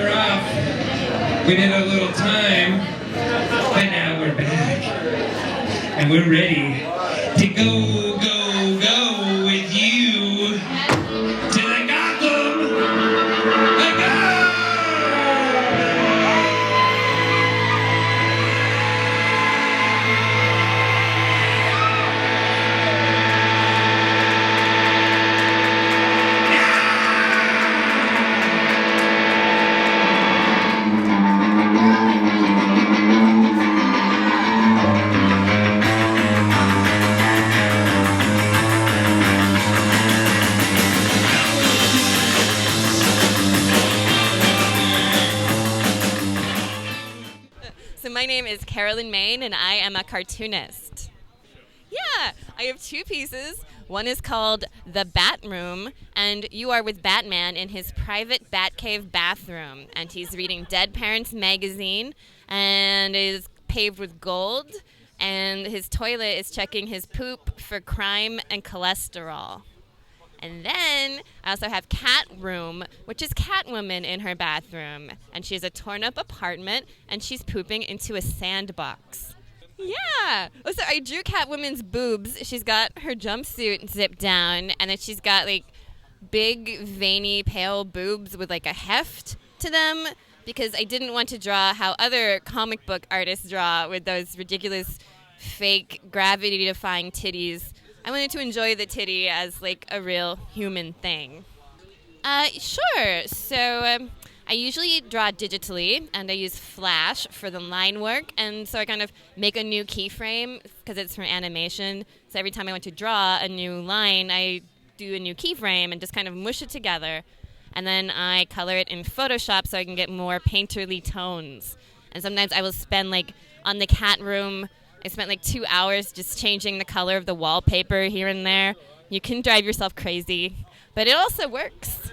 her off. We did a little time, but now we're back. And we're ready to go, go, go with you to the Gotham-A-Go! My name is Carolyn, and I am a cartoonist. Yeah, I have two pieces. One is called The Bat Room, and you are with Batman in his private Batcave bathroom, and he's reading Dead Parents magazine, and is paved with gold, and his toilet is checking his poop for crime and cholesterol. And then I also have Cat Room, which is Catwoman in her bathroom. And she has a torn-up apartment, and she's pooping into a sandbox. Yeah! Oh, so I drew Catwoman's boobs. She's got her jumpsuit zipped down, and then she's got, like, big, veiny, pale boobs with, like, a heft to them, because I didn't want to draw how other comic book artists draw with those ridiculous, fake, gravity-defying titties. I wanted to enjoy the titty as, like, a real human thing. Sure. So I usually draw digitally, and I use Flash for the line work, and so I kind of make a new keyframe because it's for animation. So every time I want to draw a new line, I do a new keyframe and just kind of mush it together. And then I color it in Photoshop so I can get more painterly tones. And sometimes I will spend, like, on the cat room, I spent like 2 hours just changing the color of the wallpaper here and there. You can drive yourself crazy, but it also works.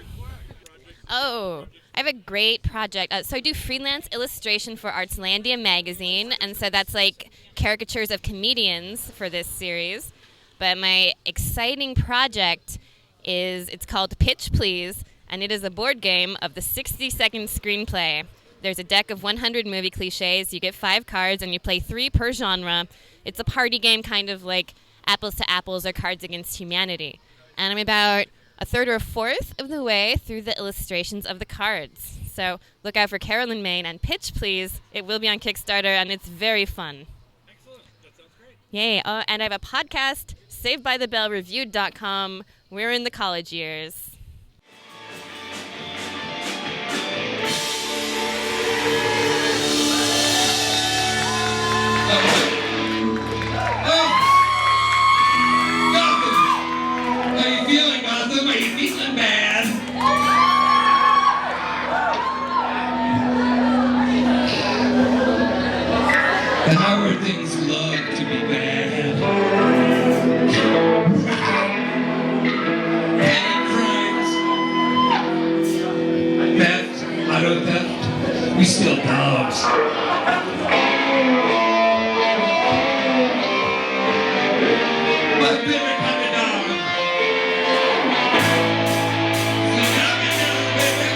Oh, I have a great project. So I do freelance illustration for Artslandia magazine, and so that's like caricatures of comedians for this series. But my exciting project it's called Pitch Please, and it is a board game of the 60-second screenplay. There's a deck of 100 movie cliches. You get 5 cards, and you play 3 per genre. It's a party game, kind of like Apples to Apples or Cards Against Humanity. And I'm about a third or a fourth of the way through the illustrations of the cards. So look out for Carolyn, Maine, and Pitch Please. It will be on Kickstarter, and it's very fun. Excellent. That sounds great. Yay. And I have a podcast, SavedByTheBellReviewed.com. We're in the college years. Gotham! How you feeling, Gotham? Are you feeling bad? The Hauer things love to be bad. Petty crimes. Theft, auto theft. We steal dogs. My favorite kind of dog. So knock it down, baby.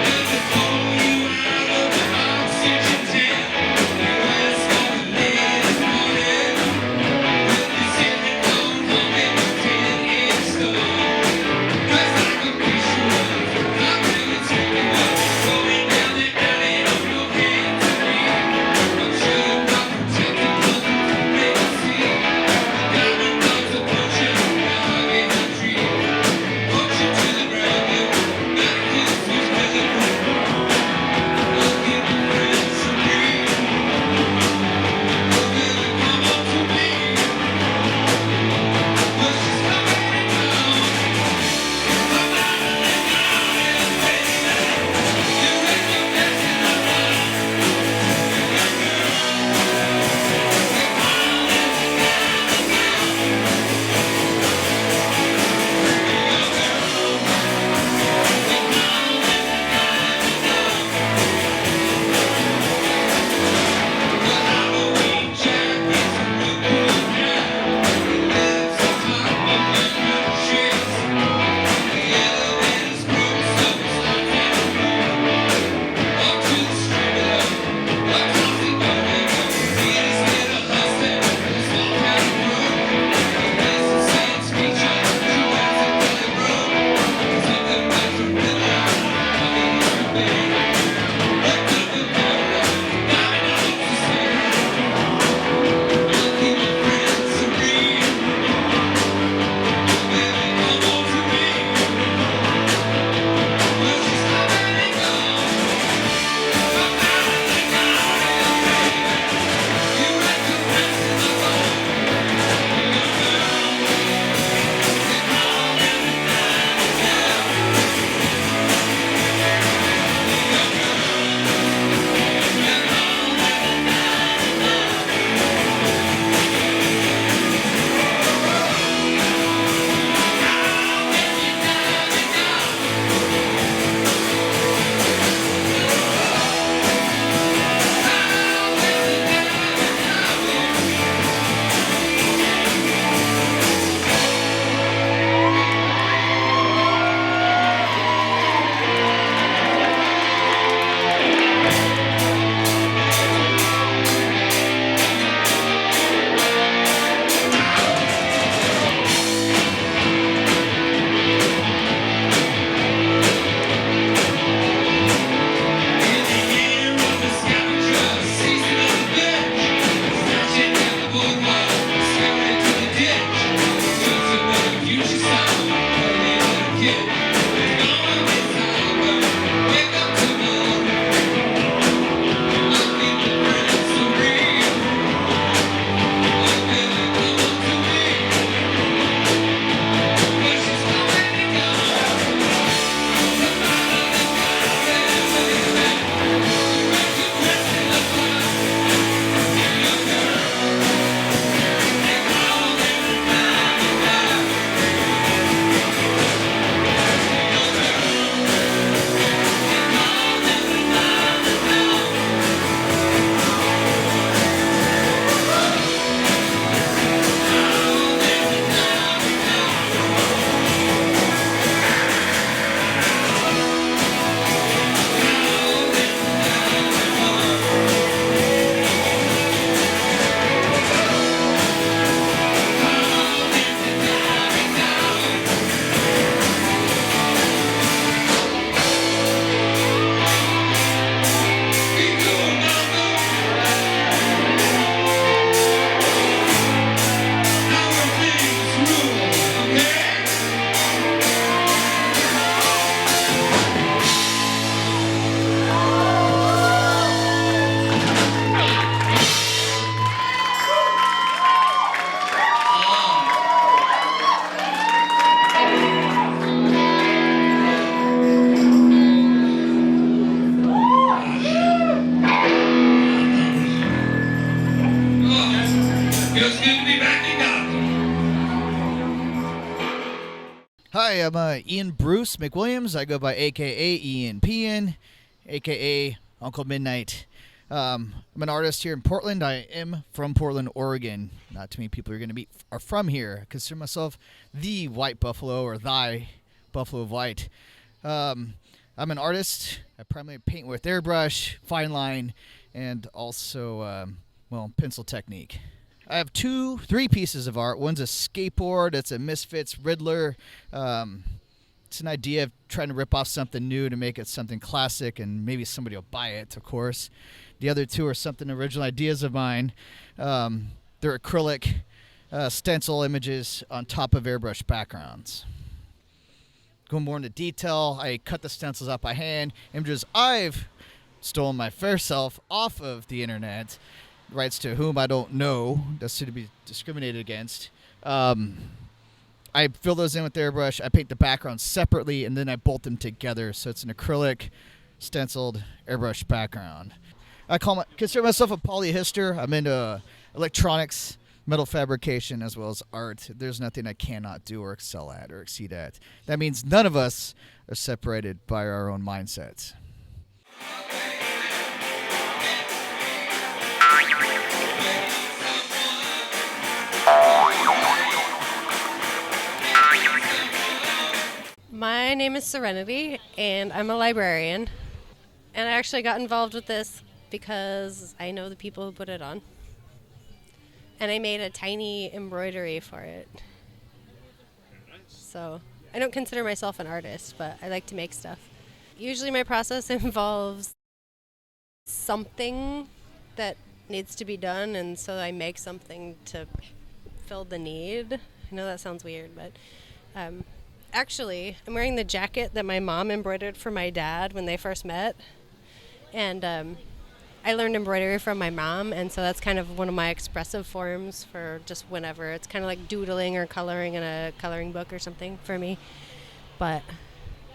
Let me pull you out of the oxygen tank. You ask for the latest morning. Feels good to be back in Gotham. Hi, I'm Ian Bruce McWilliams. I go by AKA Ian Pian, AKA Uncle Midnight. I'm an artist here in Portland. I am from Portland, Oregon. Not too many people are from here. I consider myself the White Buffalo, or thy Buffalo of White. I'm an artist. I primarily paint with airbrush, fine line, and also, pencil technique. I have three pieces of art. One's a skateboard. It's a Misfits Riddler. It's an idea of trying to rip off something new to make it something classic, and maybe somebody will buy it, of course. The other two are something original ideas of mine. They're acrylic stencil images on top of airbrush backgrounds. Going more into detail, I cut the stencils out by hand. Images I've stolen my fair self off of the internet. Rights to whom I don't know. That's to be discriminated against. I fill those in with airbrush. I paint the background separately, and then I bolt them together. So it's an acrylic, stenciled airbrush background. I consider myself a polyhister. I'm into electronics, metal fabrication, as well as art. There's nothing I cannot do or excel at or exceed at. That means none of us are separated by our own mindsets. My name is Serenity, and I'm a librarian. And I actually got involved with this because I know the people who put it on. And I made a tiny embroidery for it. So I don't consider myself an artist, but I like to make stuff. Usually my process involves something that needs to be done, and so I make something to fill the need. I know that sounds weird, but actually, I'm wearing the jacket that my mom embroidered for my dad when they first met. And I learned embroidery from my mom, and so that's kind of one of my expressive forms for just whenever. It's kind of like doodling or coloring in a coloring book or something for me. But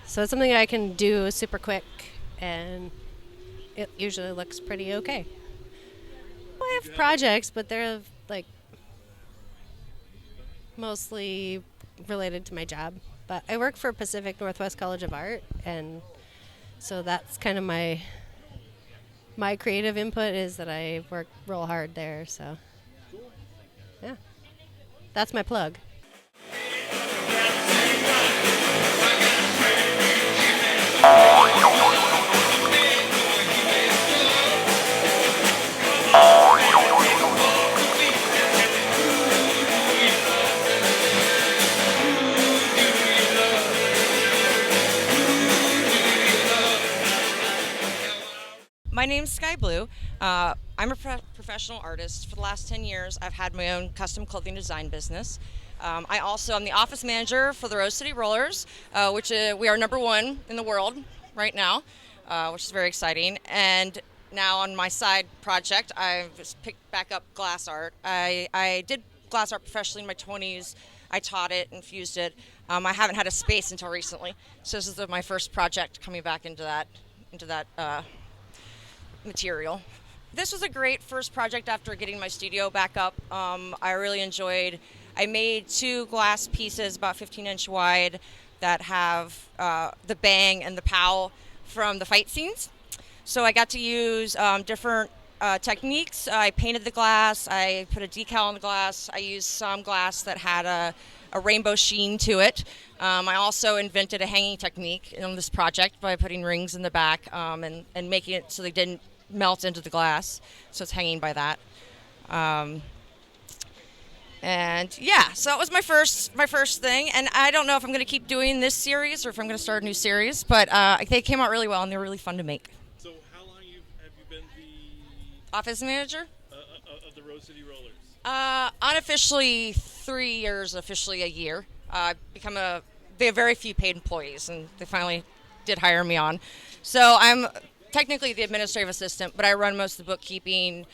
so it's something I can do super quick, and it usually looks pretty okay. I have projects, but they're like mostly related to my job. But I work for Pacific Northwest College of Art, and so that's kind of my creative input is that I work real hard there. So, yeah, that's my plug. My name's Sky Blue. I'm a professional artist. For the last 10 years, I've had my own custom clothing design business. I'm the office manager for the Rose City Rollers, which we are #1 in the world right now, which is very exciting. And now on my side project, I've just picked back up glass art. I did glass art professionally in my 20s. I taught it, infused it. I haven't had a space until recently, so this is my first project coming back into that material. This was a great first project after getting my studio back up. I really enjoyed. I made 2 glass pieces about 15-inch wide that have the bang and the pow from the fight scenes. So I got to use different techniques. I painted the glass. I put a decal on the glass. I used some glass that had a rainbow sheen to it. I also invented a hanging technique in this project by putting rings in the back and making it so they didn't melt into the glass, so it's hanging by that. And yeah, so that was my first thing, and I don't know if I'm going to keep doing this series or if I'm going to start a new series, but they came out really well and they're really fun to make. So how long have you been the office manager of the Rose City Rollers? Unofficially 3 years, officially a year. They have very few paid employees, and they finally did hire me on. So I'm technically the administrative assistant, but I run most of the bookkeeping,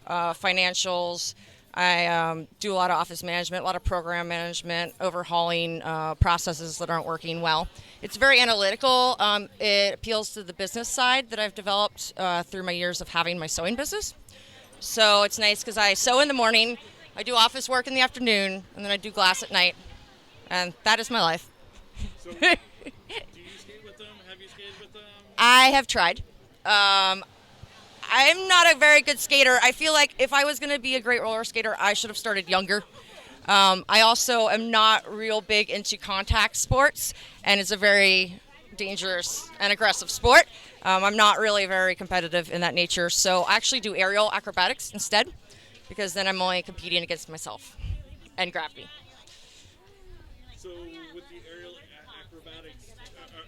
financials. I do a lot of office management, a lot of program management, overhauling processes that aren't working well. It's very analytical. It appeals to the business side that I've developed through my years of having my sewing business. So it's nice because I sew in the morning, I do office work in the afternoon, and then I do glass at night. And that is my life. So, do you skate with them? Have you skated with them? I have tried. I'm not a very good skater. I feel like if I was going to be a great roller skater, I should have started younger. I also am not real big into contact sports, and it's a very dangerous and aggressive sport. I'm not really very competitive in that nature, so I actually do aerial acrobatics instead, because then I'm only competing against myself and gravity. So with the aerial acrobatics,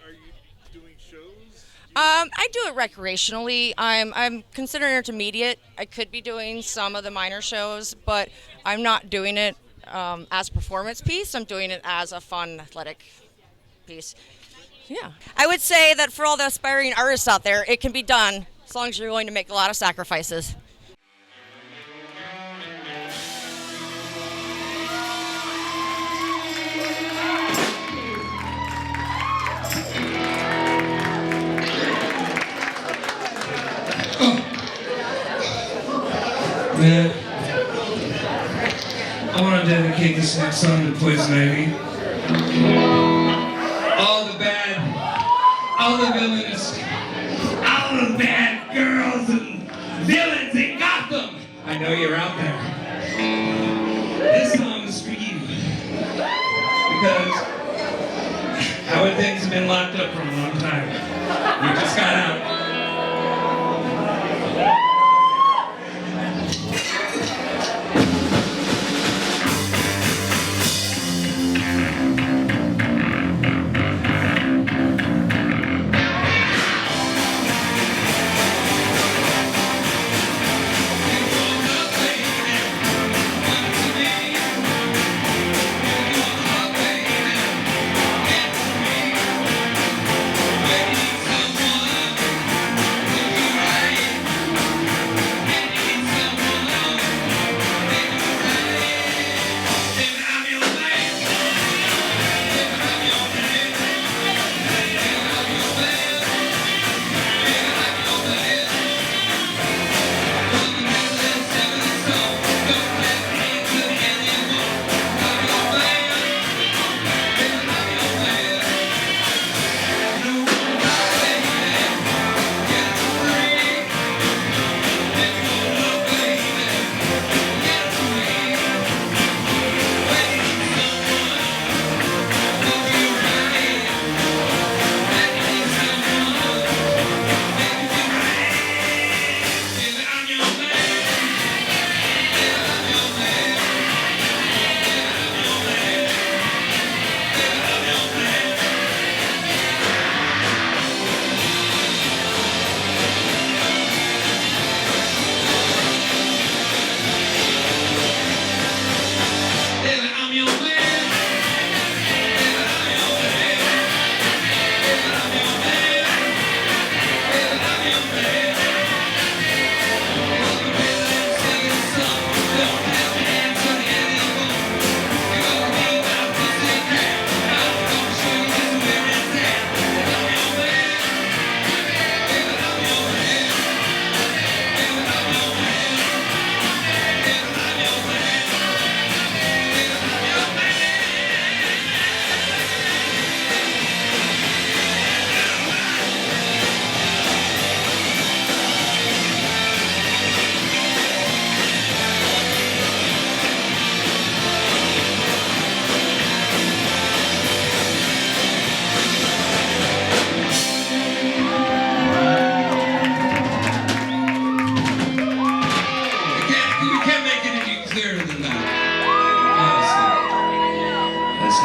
are you doing shows? I do it recreationally. I'm considered intermediate. I could be doing some of the minor shows, but I'm not doing it as a performance piece. I'm doing it as a fun athletic piece. Yeah. I would say that for all the aspiring artists out there, it can be done as long as you're willing to make a lot of sacrifices. Man, I want to dedicate this next song to Poison Ivy. All the villains, all the bad girls and villains in Gotham. I know you're out there. This song is for you. Because Howard things have been locked up for a long time. We just got out.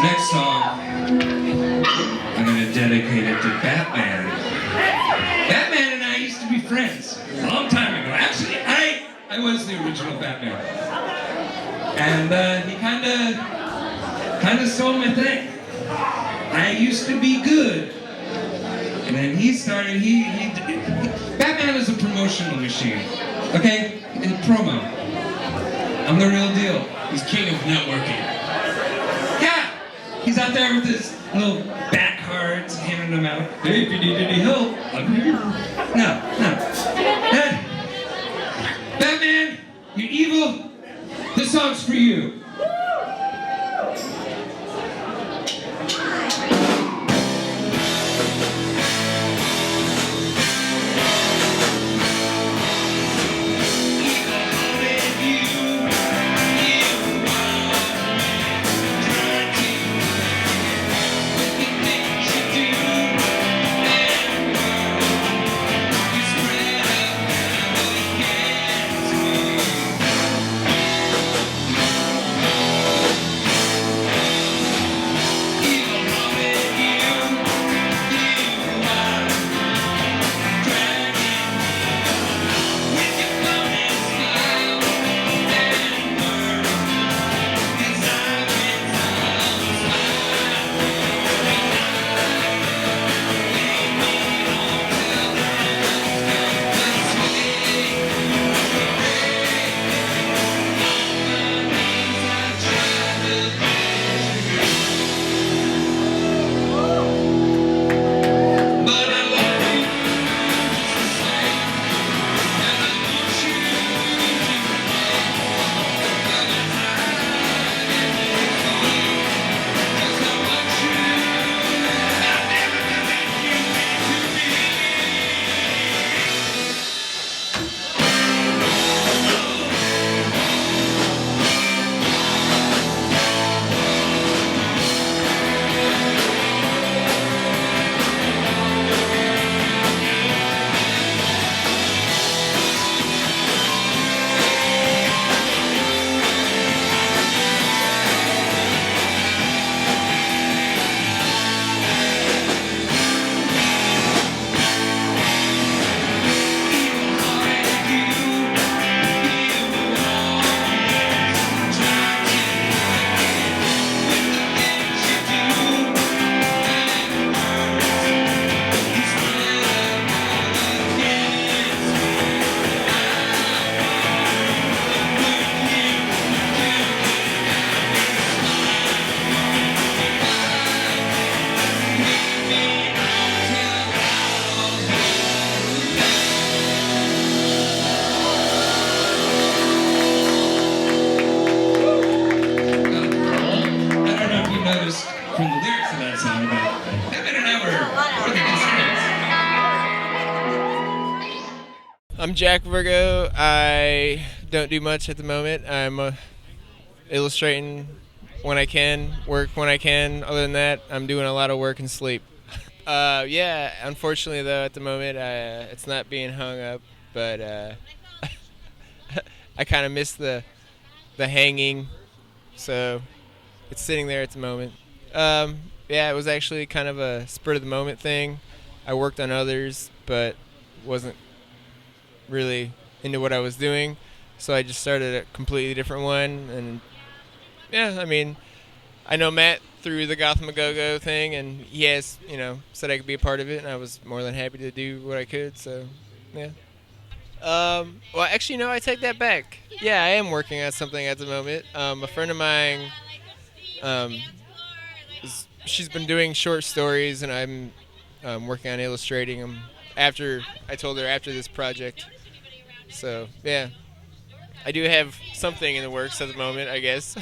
Next song, I'm going to dedicate it to Batman. Batman and I used to be friends a long time ago. Actually, I was the original Batman. And he kind of stole my thing. I used to be good. And then he started, Batman is a promotional machine. Okay? It's promo. I'm the real deal. He's king of networking. He's out there with his little bat cards, handing them out. Hey, if you need any help, I'm here. No. Batman, you're evil. This song's for you. I'm Jack Virgo. I don't do much at the moment. I'm illustrating when I can, work when I can. Other than that, I'm doing a lot of work and sleep. Yeah, unfortunately though, at the moment, it's not being hung up, but I kind of miss the hanging, so it's sitting there at the moment. Yeah, it was actually kind of a spur of the moment thing. I worked on others, but wasn't really into what I was doing, so I just started a completely different one. And yeah, I mean, I know Matt through the Gotham-A-Go-Go thing, and he has, said I could be a part of it, and I was more than happy to do what I could. So yeah. Well, actually, no, I take that back. Yeah, I am working on something at the moment. A friend of mine, she's been doing short stories, and I'm working on illustrating them. I told her after this project. So yeah, I do have something in the works at the moment, I guess.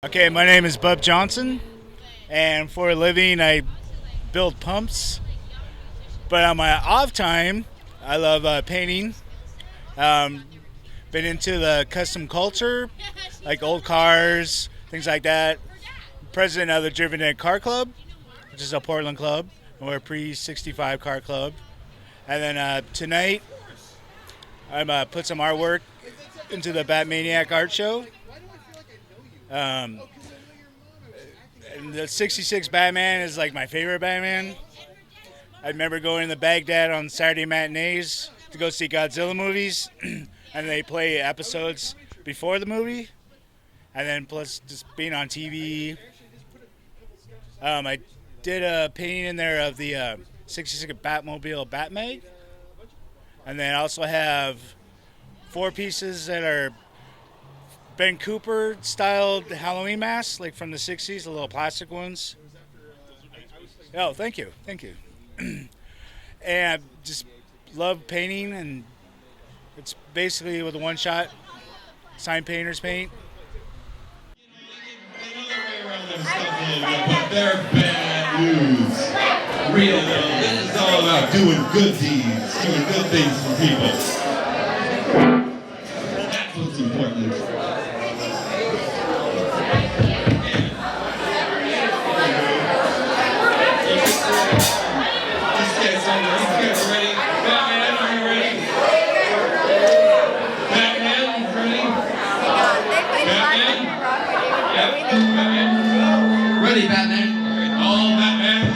Okay, my name is Bub Johnson, and for a living I build pumps. But on my off time, I love painting. Been into the custom culture, like old cars, things like that. President of the Driven Ed Car Club, which is a Portland club. We're a pre-65 car club. And then tonight, I'm put some artwork into the Batmaniac Art Show. And the 66 Batman is like my favorite Batman. I remember going to Baghdad on Saturday matinees to go see Godzilla movies, and they play episodes before the movie, and then plus just being on TV. I did a painting in there of the 66 Batmobile Batmag, and then I also have 4 pieces that are Ben Cooper styled Halloween masks, like from the 60s, the little plastic ones. Oh, thank you. And I just love painting, and it's basically with a one-shot sign painters paint. But they're bad news. Real though. This is all about doing good deeds, doing good things for people. That's what's important. Ready, Batman? All Batman.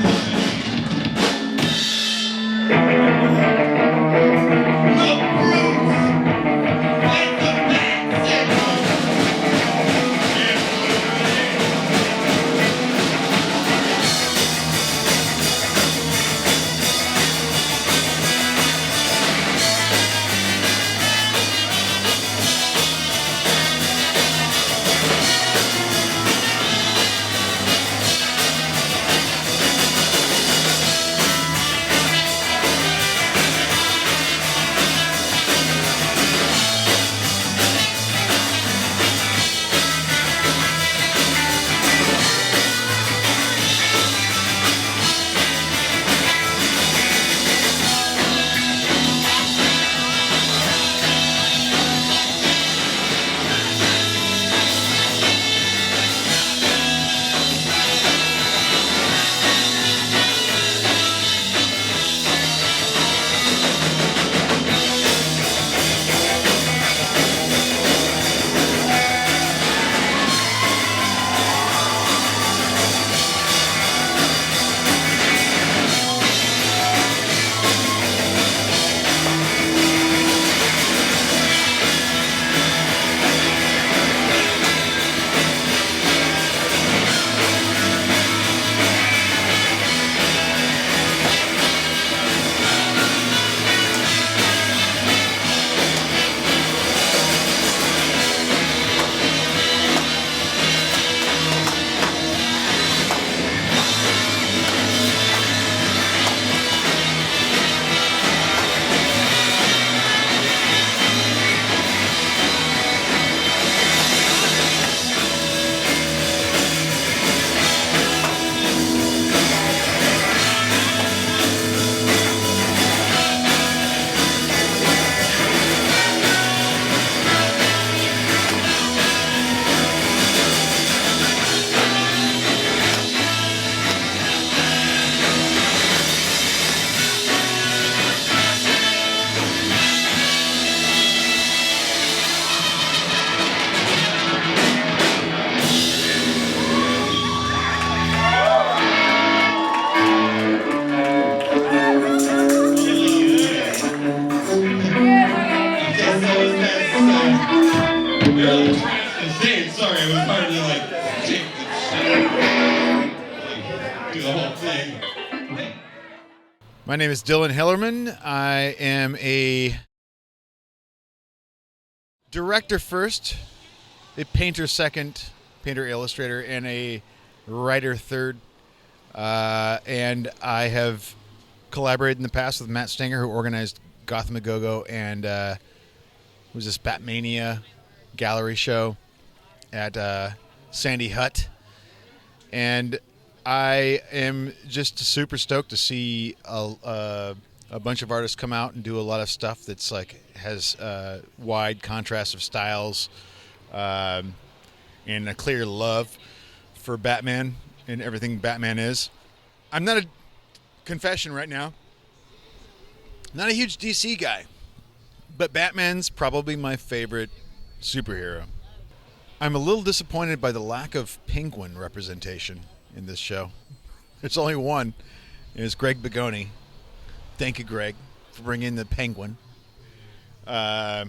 My name is Dylan Hillerman. I am a director first, a painter second, painter illustrator, and a writer third. And I have collaborated in the past with Matt Stanger, who organized Gotham-A-Go-Go and was this Batmania gallery show at Sandy Hut. And I am just super stoked to see a bunch of artists come out and do a lot of stuff that's like has wide contrast of styles and a clear love for Batman and everything Batman is. I'm not a confession right now. Not a huge DC guy, but Batman's probably my favorite superhero. I'm a little disappointed by the lack of Penguin representation in this show. There's only one. It's Greg Begoni. Thank you, Greg, for bringing the Penguin. But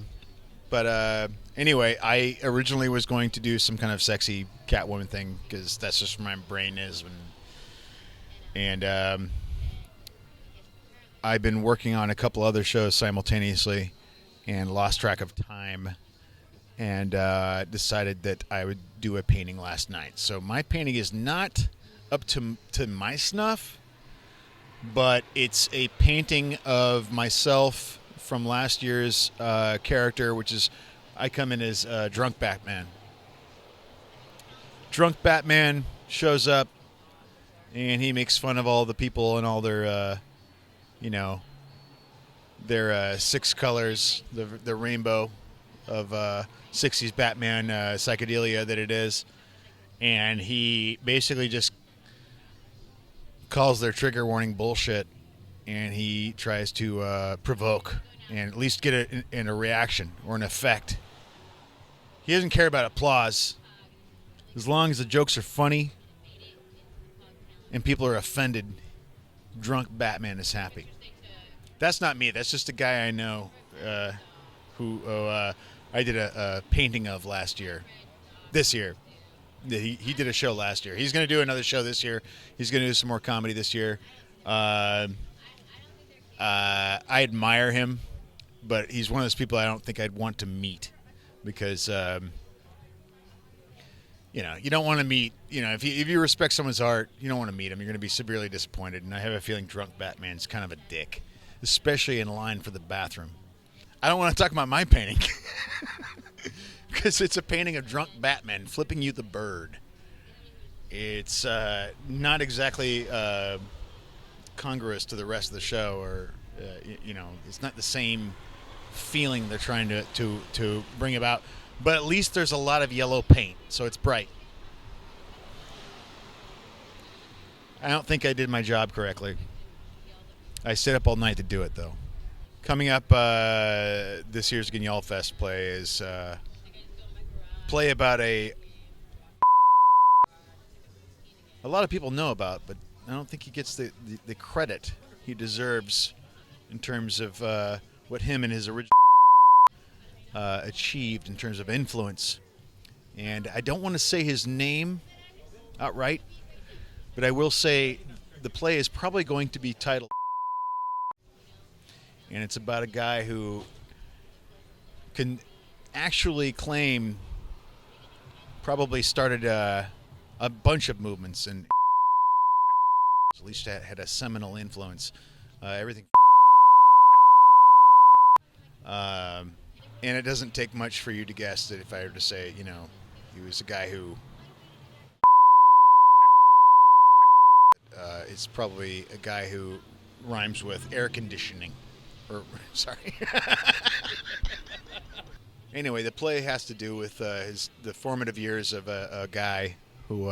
anyway, I originally was going to do some kind of sexy Catwoman thing because that's just where my brain is. And I've been working on a couple other shows simultaneously and lost track of time and decided that I would do a painting last night. So my painting is not up to my snuff, but it's a painting of myself from last year's character, which is I come in as Drunk Batman. Drunk Batman shows up, and he makes fun of all the people and all their, their 6 colors, the rainbow of 60s Batman psychedelia that it is. And he basically just calls their trigger warning bullshit, and he tries to provoke and at least get a reaction or an effect. He doesn't care about applause. As long as the jokes are funny and people are offended, Drunk Batman is happy. That's not me. That's just a guy I know who I did a painting of this year. He did a show last year. He's going to do another show this year. He's going to do some more comedy this year. I admire him, but he's one of those people I don't think I'd want to meet because, you don't want to meet, if you respect someone's art, you don't want to meet him. You're going to be severely disappointed. And I have a feeling Drunk Batman's kind of a dick, especially in line for the bathroom. I don't want to talk about my painting because it's a painting of Drunk Batman flipping you the bird. It's not exactly congruous to the rest of the show, or it's not the same feeling they're trying to bring about. But at least there's a lot of yellow paint, so it's bright. I don't think I did my job correctly. I stayed up all night to do it, though. Coming up, this year's GuignolFest play is play about a lot of people know about, but I don't think he gets the credit he deserves in terms of what him and his original achieved in terms of influence. And I don't want to say his name outright, but I will say the play is probably going to be titled, and it's about a guy who can actually claim probably started a bunch of movements and at least had a seminal influence. Everything. And it doesn't take much for you to guess that if I were to say, he was a guy who it's probably a guy who rhymes with air conditioning. Or, sorry. Anyway, the play has to do with the formative years of a guy who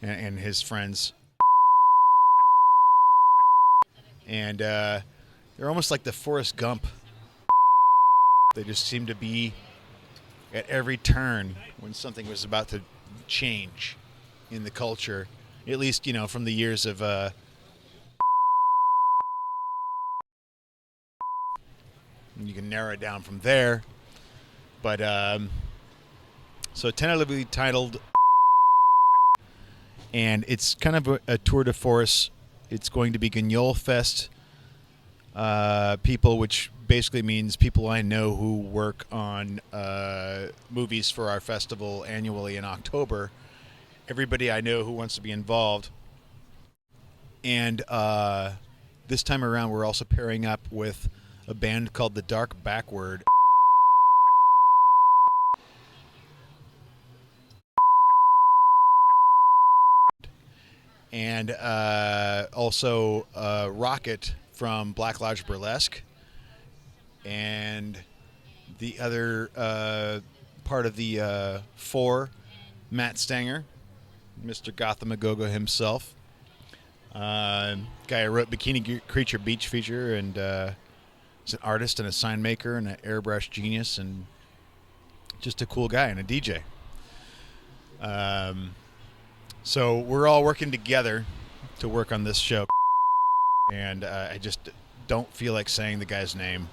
and his friends. And they're almost like the Forrest Gump. They just seem to be at every turn when something was about to change in the culture. At least, from the years of you can narrow it down from there. But so tentatively titled, and it's kind of a tour de force. It's going to be GuignolFest people, which basically means people I know who work on movies for our festival annually in October. Everybody I know who wants to be involved. And this time around, we're also pairing up with a band called The Dark Backward. and also Rocket from Black Lodge Burlesque, and the other part of the four, Matt Stanger, Mr. Gotham-A-Go-Go himself. Guy who wrote Bikini Creature Beach Feature, and is an artist and a sign maker and an airbrush genius, and just a cool guy and a DJ. So we're all working together to work on this show, and I just don't feel like saying the guy's name.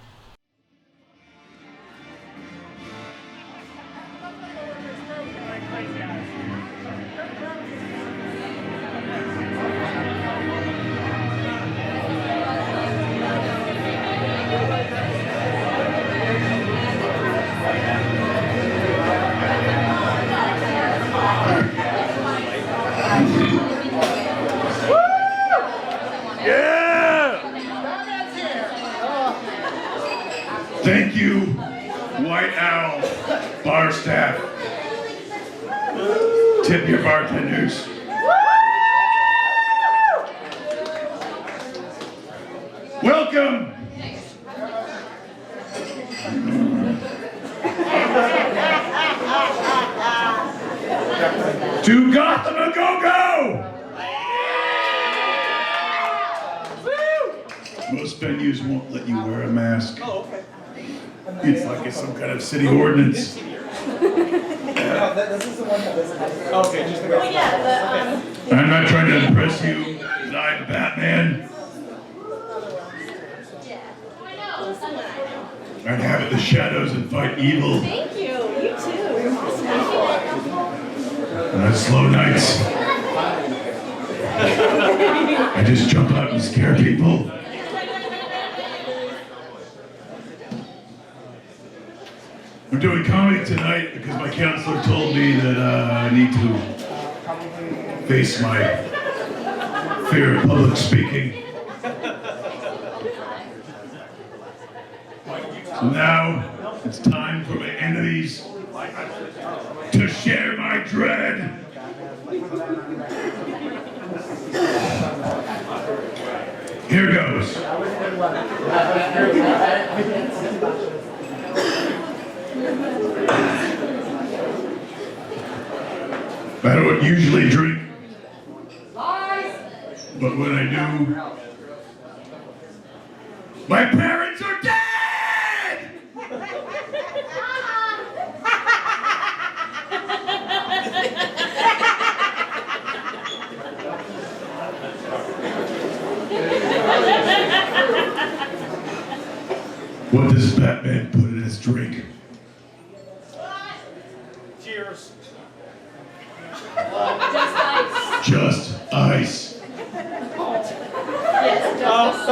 Thank you, White Owl bar staff. Tip your bartenders. Welcome to Gotham-A-Go-Go! Most venues won't let you wear a mask. Oh, okay. It's like it's some kind of city ordinance. This is the one that doesn't have. Okay, just the I'm not trying to impress you, but I'm Batman. I inhabit the shadows and fight evil. Thank you. You too. And on slow nights, I just jump out and scare people. I'm doing comedy tonight because my counselor told me that I need to face my fear of public speaking. So now it's time for my enemies to share my dread. Here goes. I don't usually drink, but when I do, my parents are dead! What does Batman put in his drink? Cheers. Just ice. Just ice. Yes,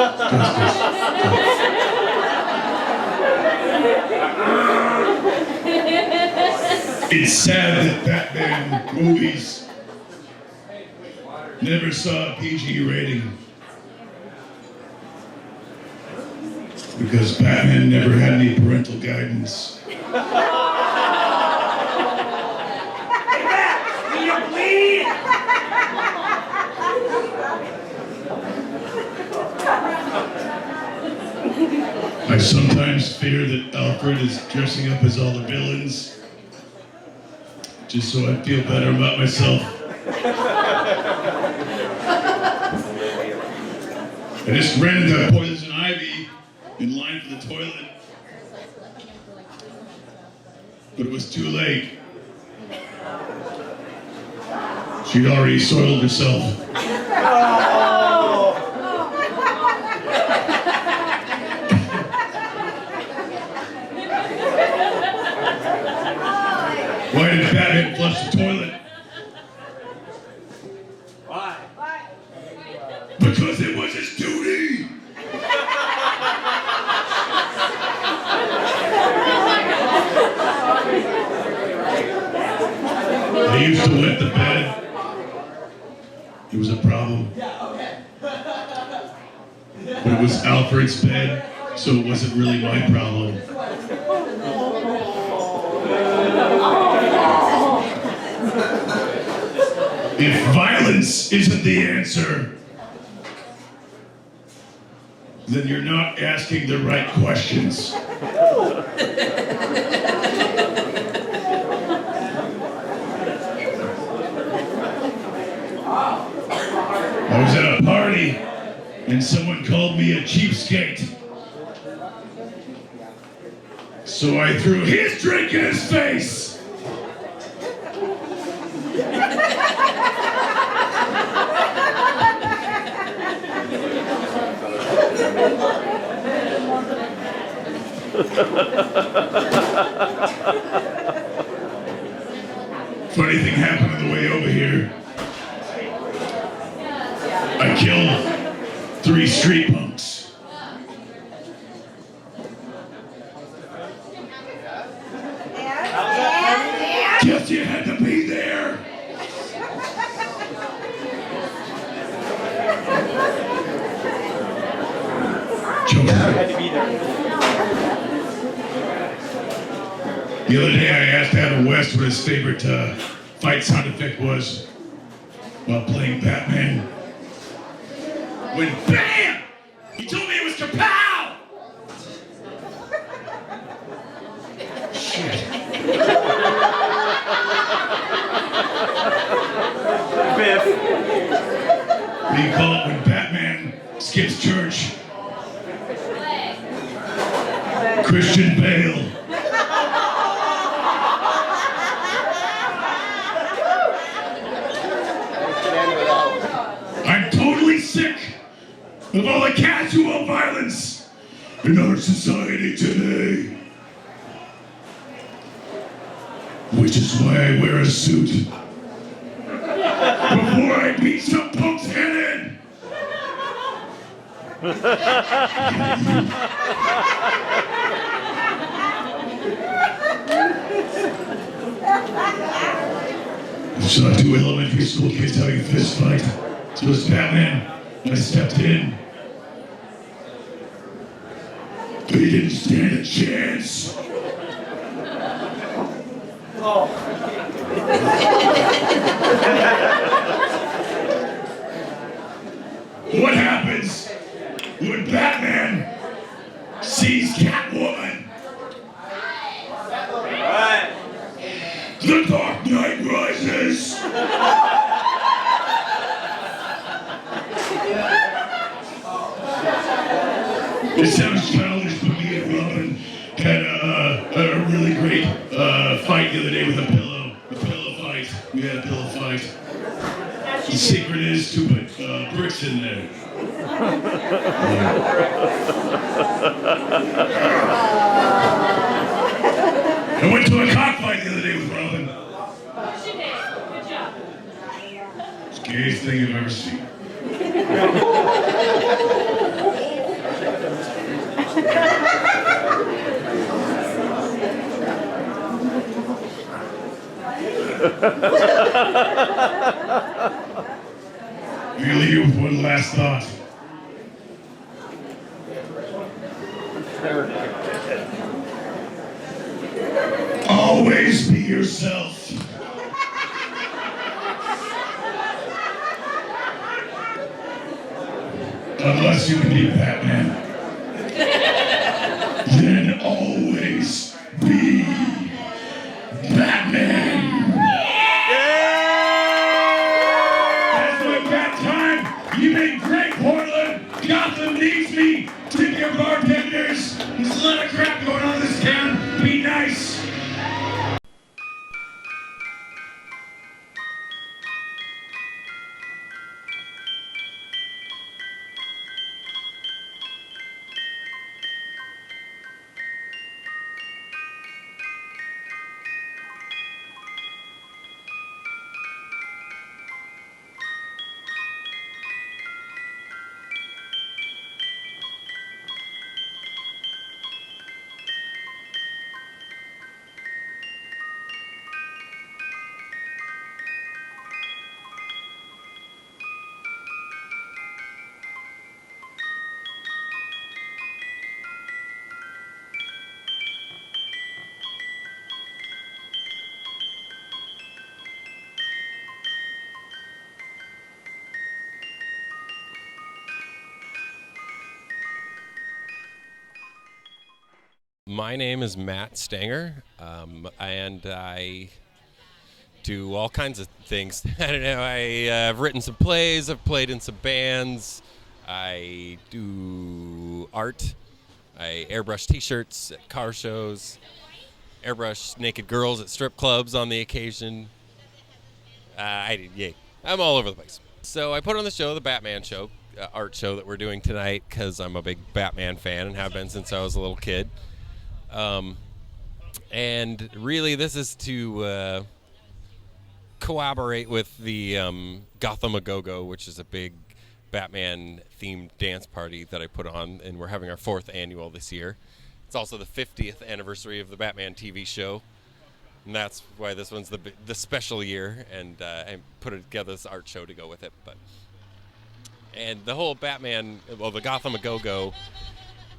It's sad that Batman movies never saw a PG rating because Batman never had any parental guidance. I sometimes fear that Alfred is dressing up as all the villains, just so I feel better about myself. I just ran into Poison Ivy in line for the toilet, but it was too late. She'd already soiled herself. Why did Batman flush the toilet? Why? Because it was his duty! I used to wet the bed. It was a problem. But it was Alfred's bed, so it wasn't really my problem. If violence isn't the answer, then you're not asking the right questions. I was at a party and someone called me a cheapskate. So I threw his drink in his face. Funny thing happened on the way over here. I killed 3 street punks. Guess you had to be there. Had to be there. The other day I asked Adam West what his favorite fight sound effect was while playing Batman. When BAM! He told me it was kapow! Shit. Biff. What do you call it when Batman skips church? Christian Bale. I'm totally sick of all the casual violence in our society today. Which is why I wear a suit. Before I beat some punk's head in. I saw 2 elementary school kids having a fist fight. So as Batman, I stepped in. But he didn't stand a chance. Oh. What happens when Batman sees Catwoman? Right. The Dark Knight rises. It sounds childish, but me and Robin had a really great fight the other day with a pillow. A pillow fight. We had a pillow fight. The secret is to put bricks in there. I went to a cockfight the other day with Robin. Good job. Scariest thing I've ever seen. I'm gonna leave you with one last thought. Always be yourself. Unless you can be Batman. Then always be Batman. That's my Bat time. You made great, Portland. Gotham needs me. Tip your bartenders. There's a lot of crap going on in this town. Be nice. My name is Matt Stanger, and I do all kinds of things. I don't know. I've written some plays. I've played in some bands. I do art. I airbrush T-shirts at car shows. Airbrush naked girls at strip clubs on the occasion. I'm all over the place. So I put on the show, the Batman show, art show that we're doing tonight, because I'm a big Batman fan and have been since I was a little kid. And really, this is to collaborate with the Gotham-A-Go-Go, which is a big Batman-themed dance party that I put on, and we're having our 4th annual this year. It's also the 50th anniversary of the Batman TV show, and that's why this one's the special year, and I put together this art show to go with it. And the whole Batman, well, the Gotham-A-Go-Go,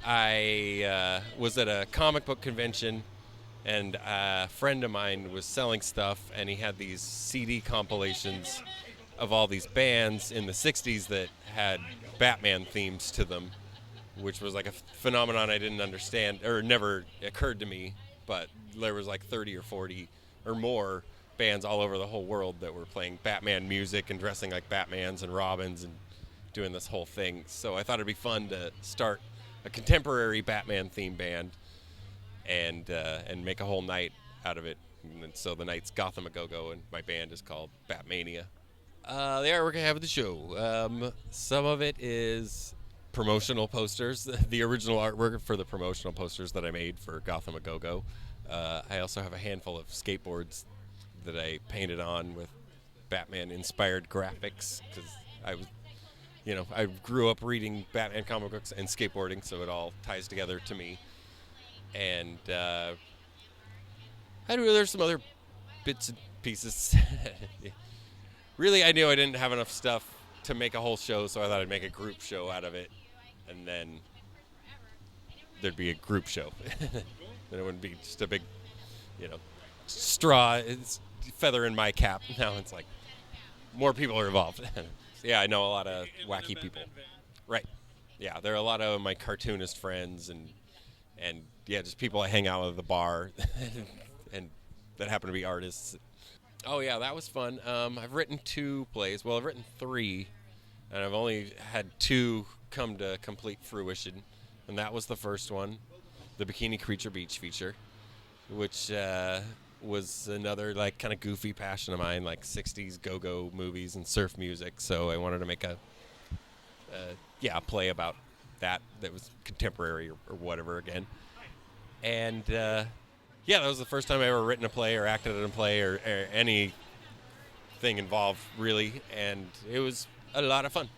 I was at a comic book convention, and a friend of mine was selling stuff, and he had these CD compilations of all these bands in the 60s that had Batman themes to them, which was like a phenomenon I didn't understand, or never occurred to me, but there was like 30 or 40 or more bands all over the whole world that were playing Batman music and dressing like Batmans and Robins and doing this whole thing. So I thought it'd be fun to start a contemporary Batman theme band and make a whole night out of it. And so the night's Gotham-A-Go-Go, and my band is called Batmania. The artwork I have at the show, some of it is promotional posters, the original artwork for the promotional posters that I made for Gotham-A-Go-Go. I also have a handful of skateboards that I painted on with Batman-inspired graphics, because I grew up reading Batman comic books and skateboarding, so it all ties together to me. And there's some other bits and pieces. Really, I knew I didn't have enough stuff to make a whole show, so I thought I'd make a group show out of it, and then there'd be a group show. Then it wouldn't be just a big, straw, feather in my cap. Now it's like more people are involved. Yeah, I know a lot of wacky people. Right. Yeah, there are a lot of my cartoonist friends and yeah, just people I hang out with at the bar and that happen to be artists. Oh yeah, that was fun. I've written 2 plays. Well, I've written 3, and I've only had 2 come to complete fruition. And that was the first one, the Bikini Creature Beach feature, which was another like kind of goofy passion of mine, like 60s go-go movies and surf music. So I wanted to make a play about that was contemporary or whatever again. And that was the first time I ever written a play or acted in a play or anything involved, really. And it was a lot of fun.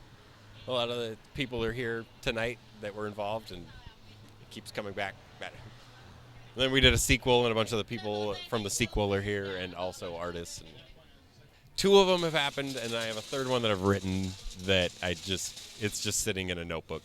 A lot of the people are here tonight that were involved, and it keeps coming back. And then we did a sequel, and a bunch of the people from the sequel are here, and also artists. And 2 of them have happened, and I have a 3rd one that I've written that it's just sitting in a notebook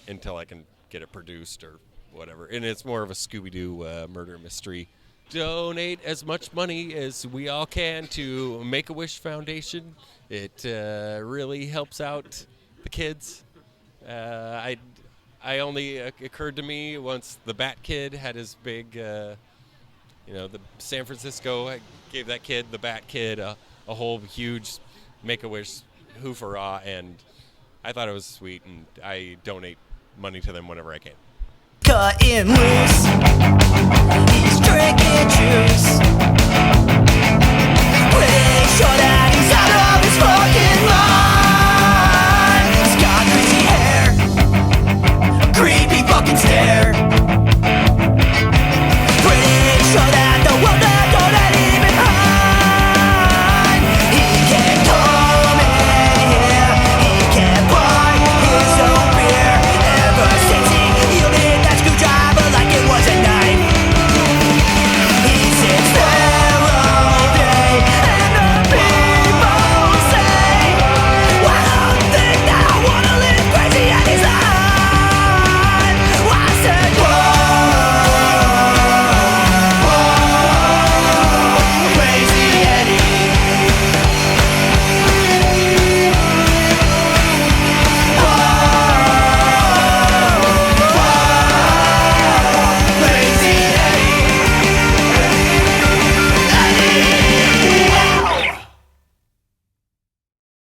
until I can get it produced or whatever. And it's more of a Scooby-Doo murder mystery. Donate as much money as we all can to Make-A-Wish Foundation. It really helps out the kids. I only occurred to me once the Bat Kid had his big, the San Francisco. I gave that kid, the Bat Kid, a whole huge Make-A-Wish hoofah, and I thought it was sweet, and I donate money to them whenever I can. Cutting loose, he's drinking juice.